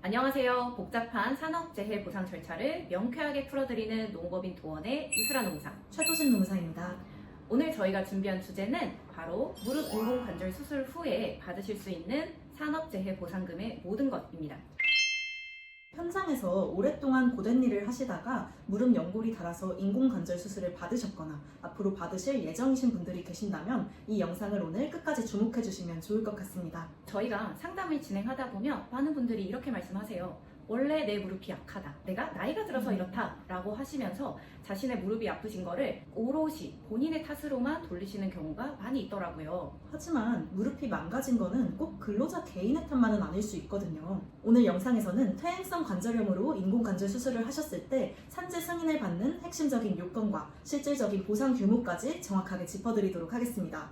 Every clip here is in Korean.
안녕하세요. 복잡한 산업재해 보상 절차를 명쾌하게 풀어드리는 농업인 도원의 유슬한 농사 최도진 농사입니다. 오늘 저희가 준비한 주제는 바로 무릎 인공관절 수술 후에 받으실 수 있는 산업재해 보상금의 모든 것입니다. 현장에서 오랫동안 고된 일을 하시다가 무릎 연골이 닳아서 인공관절 수술을 받으셨거나 앞으로 받으실 예정이신 분들이 계신다면 이 영상을 오늘 끝까지 주목해 주시면 좋을 것 같습니다. 저희가 상담을 진행하다 보면 많은 분들이 이렇게 말씀하세요. 원래 내 무릎이 약하다. 내가 나이가 들어서 이렇다. 라고 하시면서 자신의 무릎이 아프신 거를 오롯이 본인의 탓으로만 돌리시는 경우가 많이 있더라고요. 하지만 무릎이 망가진 거는 꼭 근로자 개인의 탓만은 아닐 수 있거든요. 오늘 영상에서는 퇴행성 관절염으로 인공관절 수술을 하셨을 때 산재 승인을 받는 핵심적인 요건과 실질적인 보상 규모까지 정확하게 짚어드리도록 하겠습니다.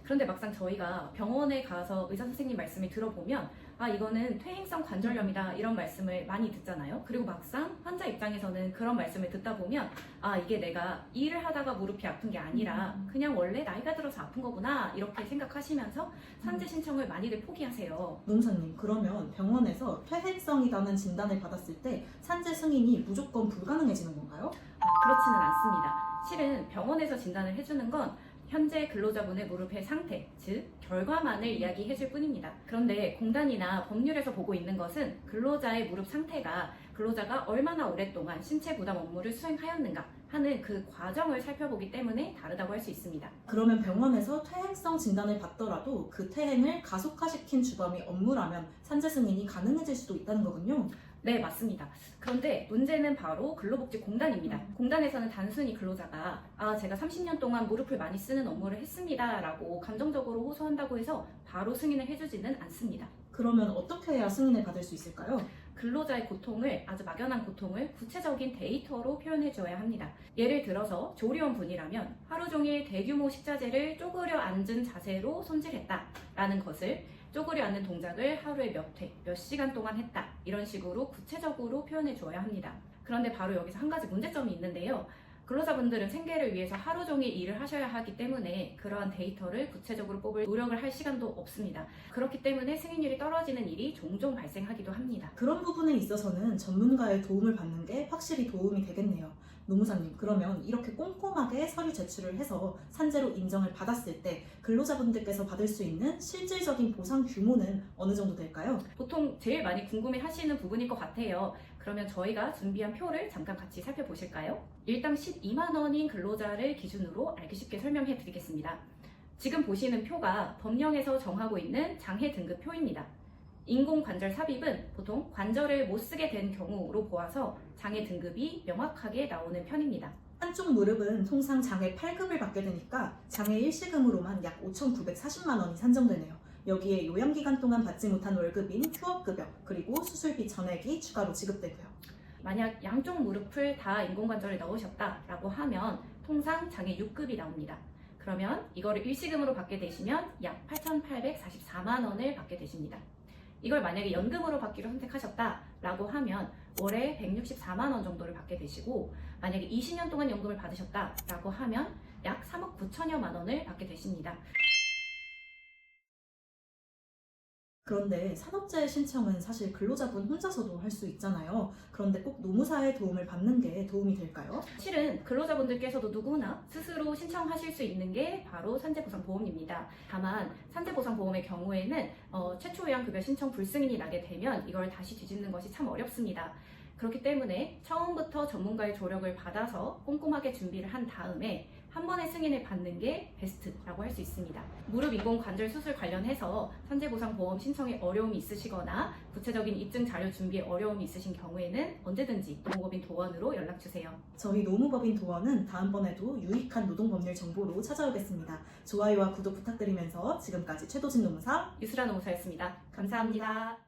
그런데 막상 저희가 병원에 가서 의사 선생님 말씀을 들어보면 이거는 퇴행성 관절염이다 이런 말씀을 많이 듣잖아요. 그리고 막상 환자 입장에서는 그런 말씀을 듣다 보면 이게 내가 일을 하다가 무릎이 아픈 게 아니라 그냥 원래 나이가 들어서 아픈 거구나 이렇게 생각하시면서 산재 신청을 많이들 포기하세요. 농사님, 그러면 병원에서 퇴행성이라는 진단을 받았을 때 산재 승인이 무조건 불가능해지는 건가요? 그렇지는 않습니다. 실은 병원에서 진단을 해주는 건 현재 근로자분의 무릎의 상태, 즉 결과만을 이야기해줄 뿐입니다. 그런데 공단이나 법률에서 보고 있는 것은 근로자의 무릎 상태가 근로자가 얼마나 오랫동안 신체 부담 업무를 수행하였는가 하는 그 과정을 살펴보기 때문에 다르다고 할 수 있습니다. 그러면 병원에서 퇴행성 진단을 받더라도 그 퇴행을 가속화시킨 주범이 업무라면 산재 승인이 가능해질 수도 있다는 거군요. 네, 맞습니다. 그런데 문제는 바로 근로복지공단입니다. 공단에서는 단순히 근로자가 제가 30년 동안 무릎을 많이 쓰는 업무를 했습니다 라고 감정적으로 호소한다고 해서 바로 승인을 해주지는 않습니다. 그러면 어떻게 해야 승인을 받을 수 있을까요? 근로자의 고통을, 아주 막연한 고통을 구체적인 데이터로 표현해 줘야 합니다. 예를 들어서 조리원 분이라면 하루 종일 대규모 식자재를 쪼그려 앉은 자세로 손질했다라는 것을 쪼그려 앉는 동작을 하루에 몇 회, 몇 시간 동안 했다. 이런 식으로 구체적으로 표현해 줘야 합니다. 그런데 바로 여기서 한 가지 문제점이 있는데요. 근로자분들은 생계를 위해서 하루 종일 일을 하셔야 하기 때문에 그러한 데이터를 구체적으로 뽑을 노력을 할 시간도 없습니다. 그렇기 때문에 승인율이 떨어지는 일이 종종 발생하기도 합니다. 그런 부분에 있어서는 전문가의 도움을 받는 게 확실히 도움이 되겠네요. 노무사님, 그러면 이렇게 꼼꼼하게 서류 제출을 해서 산재로 인정을 받았을 때 근로자분들께서 받을 수 있는 실질적인 보상 규모는 어느 정도 될까요? 보통 제일 많이 궁금해 하시는 부분일 것 같아요. 그러면 저희가 준비한 표를 잠깐 같이 살펴보실까요? 일당 12만 원인 근로자를 기준으로 알기 쉽게 설명해 드리겠습니다. 지금 보시는 표가 법령에서 정하고 있는 장해 등급 표입니다. 인공관절 삽입은 보통 관절을 못 쓰게 된 경우로 보아서 장애 등급이 명확하게 나오는 편입니다. 한쪽 무릎은 통상 장애 8급을 받게 되니까 장애 일시금으로만 약 5,940만 원이 산정되네요. 여기에 요양기간 동안 받지 못한 월급인 휴업급여, 그리고 수술비 전액이 추가로 지급되고요. 만약 양쪽 무릎을 다 인공관절을 넣으셨다라고 하면 통상 장애 6급이 나옵니다. 그러면 이거를 일시금으로 받게 되시면 약 8,844만 원을 받게 되십니다. 이걸 만약에 연금으로 받기로 선택하셨다라고 하면 월에 164만 원 정도를 받게 되시고, 만약에 20년 동안 연금을 받으셨다라고 하면 약 3억 9천여만 원을 받게 되십니다. 그런데 산업재해 신청은 사실 근로자분 혼자서도 할 수 있잖아요. 그런데 꼭 노무사의 도움을 받는 게 도움이 될까요? 실은 근로자분들께서도 누구나 스스로 신청하실 수 있는 게 바로 산재보상보험입니다. 다만 산재보상보험의 경우에는 최초 요양급여 신청 불승인이 나게 되면 이걸 다시 뒤집는 것이 참 어렵습니다. 그렇기 때문에 처음부터 전문가의 조력을 받아서 꼼꼼하게 준비를 한 다음에 한 번에 승인을 받는 게 베스트라고 할 수 있습니다. 무릎 인공관절 수술 관련해서 산재보상보험 신청에 어려움이 있으시거나 구체적인 입증 자료 준비에 어려움이 있으신 경우에는 언제든지 노무법인 도원으로 연락주세요. 저희 노무법인 도원은 다음번에도 유익한 노동법률 정보로 찾아오겠습니다. 좋아요와 구독 부탁드리면서 지금까지 최도진 노무사, 유슬한 노무사였습니다. 감사합니다.